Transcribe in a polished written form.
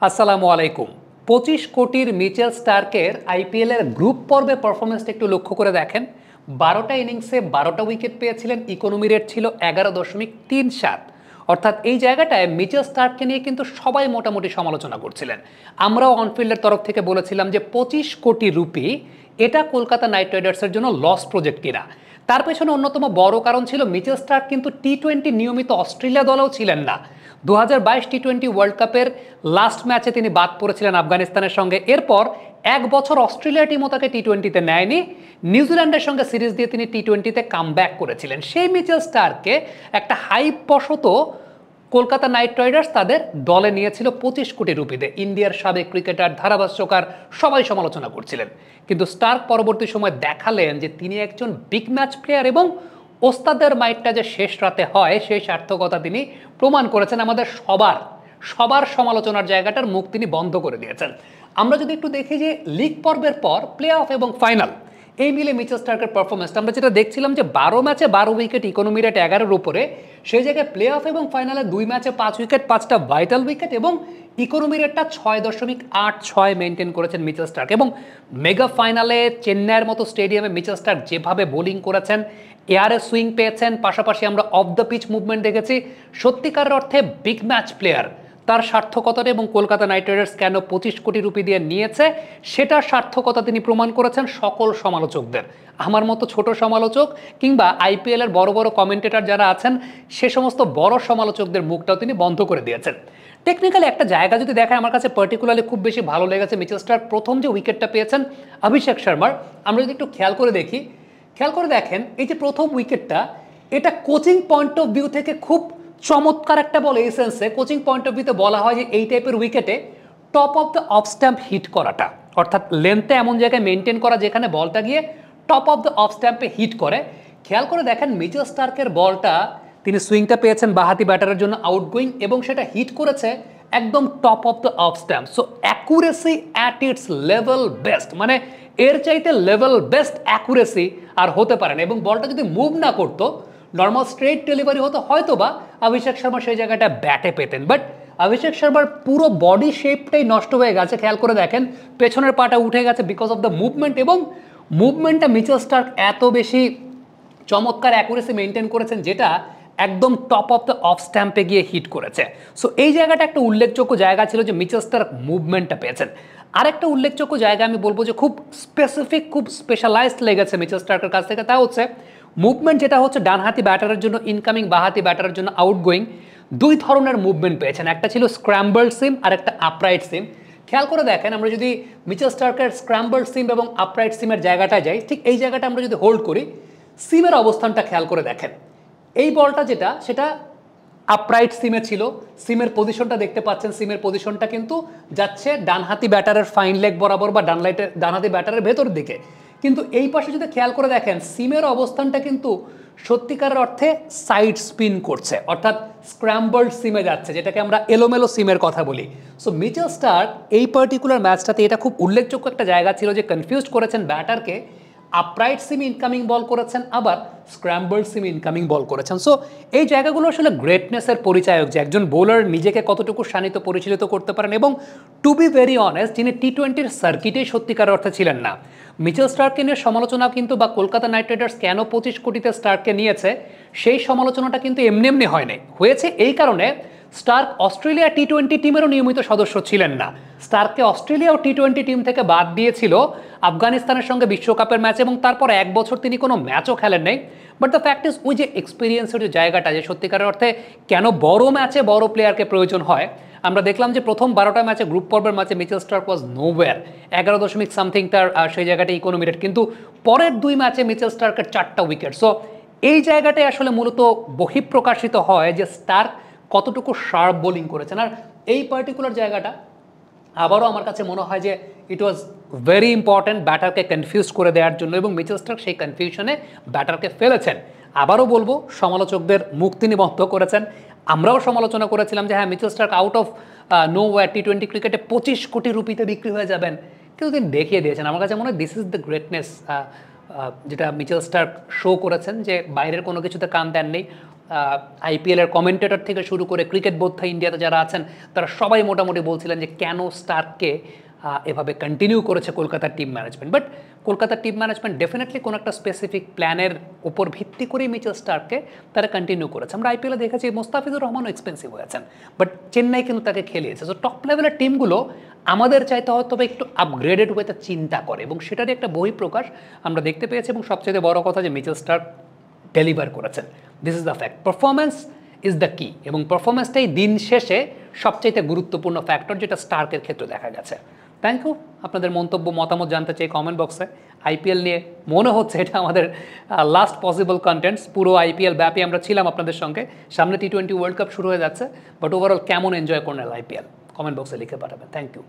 আসসালামু আলাইকুম। 25 কোটির মিচেল স্টার্কের আইপিএলের গ্রুপ পর্বে পারফরমেন্সটা একটু লক্ষ্য করে দেখেন। 12টা ইনিংসে 12টা উইকেট পেয়েছিলেন, ইকোনমি রেট ছিল 11.37। অর্থাৎ এই জায়গাটায় মিচেল স্টার্ককে নিয়ে কিন্তু সবাই মোটামুটি সমালোচনা করছিলেন। আমরাও অনফিল্ডের তরফ থেকে বলেছিলাম যে 25 কোটি রুপি এটা কলকাতা নাইট রাইডার্সের জন্য লস প্রজেক্ট কিনা। তার পেছনে অন্যতম বড় কারণ ছিল মিচেল স্টার্ক কিন্তু টি-20 নিয়মিত অস্ট্রেলিয়া দলেও ছিলেন না। 2022 টি-20 ওয়ার্ল্ড কাপের লাস্ট ম্যাচে তিনি বাদ পড়েছিলেন আফগানিস্তানের সঙ্গে। এরপর এক বছর অস্ট্রেলিয়া টিমও তাকে টি-20তে নেয়নি। নিউজিল্যান্ডের সঙ্গে সিরিজ দিয়ে তিনি টি-20তে কামব্যাক করেছিলেন। সেই মিচেল স্টার্ককে একটা হাইপ বশত কলকাতা নাইট রাইডার্স তাদের দলে নিয়েছিল 25 কোটি রুপিতে। ইন্ডিয়ার সাবেক ক্রিকেটার, ধারাভাষ্যকার সবাই সমালোচনা করছিলেন, কিন্তু স্টার্ক পরবর্তী সময় দেখালেন যে তিনি একজন বিগ ম্যাচ প্লেয়ার এবং ওস্তাদের মাইটটা যে শেষ রাতে হয় সেই সার্থকতা তিনি প্রমাণ করেছেন। আমাদের সবার সমালোচনার জায়গাটার মুখ তিনি বন্ধ করে দিয়েছেন। আমরা যদি একটু দেখি যে লিগ পর্বের পর প্লে অফ এবং ফাইনাল এই মিলে মিচেল স্টার্কের পারফরমেন্স আমরা যেটা দেখছিলাম যে 12 ম্যাচে 12 উইকেট, ইকোনমি রেট 11-এর উপরে। সেই জায়গায় প্লে অফ এবং ফাইনালে 2 ম্যাচে 5 উইকেট, 5টা ভাইটাল উইকেট এবং ইকোনমি রেটটা 6.86 মেনটেন করেছেন মিচেল স্টার্ক। এবং মেগা ফাইনালে চেন্নাইয়ের মতো স্টেডিয়ামে মিচেল স্টার্ক যেভাবে বোলিং করেছেন, এয়ারে সুইং পেয়েছেন, পাশাপাশি আমরা অফ দ্য পিচ মুভমেন্ট দেখেছি। সত্যিকারের অর্থে বিগ ম্যাচ প্লেয়ার। তার সার্থকতাটা এবং কলকাতা নাইট রাইডার্স কেন 25 কোটি রুপি দিয়ে নিয়েছে সেটার সার্থকতা তিনি প্রমাণ করেছেন সকল সমালোচকদের। আমার মতো ছোট সমালোচক কিংবা আইপিএলের বড় বড় কমেন্টেটর যারা আছেন সে সমস্ত বড় সমালোচকদের মুখটাও তিনি বন্ধ করে দিয়েছেন। টেকনিক্যালি একটা জায়গা যদি দেখেন, আমার কাছে পার্টিকুলারলি খুব বেশি ভালো লেগেছে মিচেল স্টার্ক প্রথম যে উইকেটটা পেয়েছেন অভিষেক শর্মার। আমরা যদি একটু খেয়াল করে দেখেন এই যে প্রথম উইকেটটা, এটা কোচিং পয়েন্ট অফ ভিউ থেকে খুব চমৎকার একটা বল। এই সেন্সে কোচিং পয়েন্ট অফ ভিউতে বলা হয় যে এই টাইপের উইকেটে top of the off stump hit করাটা, অর্থাৎ লেন্থে এমন জায়গায় মেনটেন করা যেখানে বলটা গিয়ে টপ অফ দ্য অফ স্ট্যাম্পে হিট করে। খেয়াল করে দেখেন মিচেল স্টার্কের বলটা, তিনি সুইংটা পেয়েছেন বাহাতি ব্যাটারের জন্য আউটগোয়িং এবং সেটা হিট করেছে একদম top of the off stamp. So accuracy at it's level best, মানে এর চাইতে লেভেল বেস্ট অ্যাকুরেসি আর হতে পারে না। এবং বলটা যদি মুভ না করতো, নর্মাল স্ট্রেট ডেলিভারি হতো, হয়তো বা অভিষেক শর্মা সেই জায়গাটা ব্যাটে পেতেন। বাট অভিষেক শর্মার পুরো বডি শেপটাই নষ্ট হয়ে গেছে। খেয়াল করে দেখেন পেছনের পাটা উঠে গেছে বিকজ অফ দ্য মুভমেন্ট, এবং মুভমেন্টটা মিচেল স্টার্ক এত বেশি চমৎকার অ্যাকুরেসি মেনটেন করেছেন যেটা একদম টপ অফ দ্য অফ স্ট্যাম্পে গিয়ে হিট করেছে। সো এই জায়গাটা একটা উল্লেখযোগ্য জায়গা ছিল যে মিচেল স্টার্ক মুভমেন্টটা পেয়েছেন। আরেকটা উল্লেখযোগ্য জায়গা আমি বলবো যে খুব স্পেসিফিক, খুব স্পেশালাইজড লেগেছে মিচেল স্টার্কের কাছ থেকে, তা হচ্ছে মুভমেন্ট, যেটা হচ্ছে ডানহাতি ব্যাটারের জন্য ইনকামিং, বাহাতি ব্যাটারের জন্য আউটগোয়িং। দুই ধরনের মুভমেন্ট পেয়েছেন, একটা ছিল স্ক্র্যাম্বল সিম আর একটা আপরাইট সিম। খেয়াল করে দেখেন আমরা যদি মিচেল স্টার্কের স্ক্র্যাম্বল সিম এবং আপরাইট সিমের জায়গাটায় যাই, ঠিক এই জায়গাটা আমরা যদি হোল্ড করি, সিমের অবস্থানটা খেয়াল করে দেখেন। এই বলটা যেটা, সেটা আপরাইট সিমে ছিল। সিমের পজিশনটা দেখতে পাচ্ছেন, সিমের পজিশনটা কিন্তু যাচ্ছে ডানহাতি ব্যাটারের ফাইন লেগ বরাবর বা ডানহাতি ব্যাটারের ভেতর দিকে। কিন্তু এই পাশে যদি খেয়াল করে দেখেন সিমের অবস্থানটা কিন্তু সত্যিকারের অর্থে সাইড স্পিন করছে, অর্থাৎ স্ক্র্যাম্বলড সিমে যাচ্ছে, যেটাকে আমরা এলোমেলো সিমের কথা বলি। সো মিচেল স্টার্ক এই পার্টিকুলার ম্যাচটাতে এটা খুব উল্লেখযোগ্য একটা জায়গা ছিল যে কনফিউজ করেছেন ব্যাটারকে। আপরাইট সিম ইনকামিং বল করেছেন, আবার স্ক্র্যাম্বলড সিম ইনকামিং বল করেছেন। সো এই জায়গাগুলো আসলে গ্রেটনেসের পরিচায়ক যে একজন বোলার নিজেকে কতটুকু শানিত পরিচালিত করতে পারেন। এবং টু বি ভেরি অনেস্ট, যিনি টি-20 সার্কিটেই সত্যিকার অর্থে ছিলেন না। মিচেল স্টার্ককে নিয়ে সমালোচনা কিন্তু, বা কলকাতা নাইট রাইডার্স কেন 25 কোটিতে স্টার্ককে নিয়েছে সেই সমালোচনাটা কিন্তু এমনি এমনি হয়নি, হয়েছে এই কারণে স্টার্ক অস্ট্রেলিয়া টি-20 টিমেরও নিয়মিত সদস্য ছিলেন না। স্টার্ককে অস্ট্রেলিয়া ও টি-20 টিম থেকে বাদ দিয়েছিল আফগানিস্তানের সঙ্গে বিশ্বকাপের ম্যাচ, এবং তারপর এক বছর তিনি কোনো ম্যাচও খেলেন নাই। বাট দ্য ফ্যাক্ট ইজ, ওই যে এক্সপিরিয়েন্সের যে জায়গাটা, যে সত্যিকারের অর্থে কেন বড় ম্যাচে বড় প্লেয়ারকে প্রয়োজন হয়, আমরা দেখলাম যে প্রথম 12টা ম্যাচে, গ্রুপ পর্বের ম্যাচে মিচেল স্টার্ক ওয়াজ নোওয়্যার। 11 সামথিং তার সেই জায়গাটা ইকোনমি রেট, কিন্তু পরের 2 ম্যাচে মিচেল স্টার্কের 4টা উইকেট। সো এই জায়গাটায় আসলে মূলত বহিঃপ্রকাশিত হয় যে স্টার্ক কতটুকু শার্প বোলিং করেছেন। আর এই পার্টিকুলার জায়গাটা আবারও আমার কাছে মনে হয় যে ইট ওয়াজ ভেরি ইম্পর্ট্যান্ট ব্যাটারকে কনফিউজ করে দেওয়ার জন্য, এবং মিচেল স্টার্ক সেই কনফিউশনে ব্যাটারকে ফেলেছেন। আবারও বলবো সমালোচকদের মুখ তিনি বন্ধ করেছেন। আমরাও সমালোচনা করেছিলাম যে হ্যাঁ, Mitchell Starc out of nowhere টি-20 ক্রিকেটে 25 কোটি রুপিতে বিক্রি হয়ে যাবেন, কিন্তু তিনি দেখিয়ে দিয়েছেন। আমার কাছে মনে হয় দিস ইজ দ্য গ্রেটনেস যেটা মিচেল স্টার্ক শো করেছেন, যে বাইরের কোনো কিছুতে কান দেননি। আইপিএলের কমেন্টেটর থেকে শুরু করে ক্রিকেট বোদ্ধা ইন্ডিয়াতে যারা আছেন তারা সবাই মোটামুটি বলছিলেন যে কেন স্টার্ককে এভাবে কন্টিনিউ করেছে কলকাতার টিম ম্যানেজমেন্ট। বাট কলকাতার টিম ম্যানেজমেন্ট ডেফিনেটলি কোনো একটা স্পেসিফিক প্ল্যানের উপর ভিত্তি করেই মিচেল স্টার্ককে তারা কন্টিনিউ করেছে। আমরা আইপিএলে দেখেছি মোস্তাফিজুর রহমানও এক্সপেন্সিভ হয়েছেন, বাট চেন্নাই কিন্তু তাকে খেলিয়েছে। সো টপ লেভেলের টিমগুলো আমাদের চাইতে হয়তো একটু আপগ্রেডেড ওয়েতে চিন্তা করে, এবং সেটারই একটা বহিঃপ্রকাশ আমরা দেখতে পেয়েছি। এবং সবচেয়ে বড় কথা যে মিচেল স্টার্ক ডেলিভার করেছেন, this is the fact. Performance is the কি, এবং পারফরমেন্সটাই দিন শেষে সবচাইতে গুরুত্বপূর্ণ ফ্যাক্টর, যেটা স্টার্কের ক্ষেত্রে দেখা গেছে। Thank you. আপনাদের মন্তব্য মতামত জানতে চাই কমেন্ট বক্সে। আইপিএল নিয়ে মনে হচ্ছে এটা আমাদের লাস্ট পসিবল কন্টেন্টস। পুরো আইপিএল ব্যাপী আমরা ছিলাম আপনাদের সঙ্গে। সামনে টি-20 ওয়ার্ল্ড কাপ শুরু হয়ে যাচ্ছে, বাট ওভারঅল কেমন এনজয় করলেন আইপিএল কমেন্ট বক্সে লিখে পাঠাবেন। Thank you.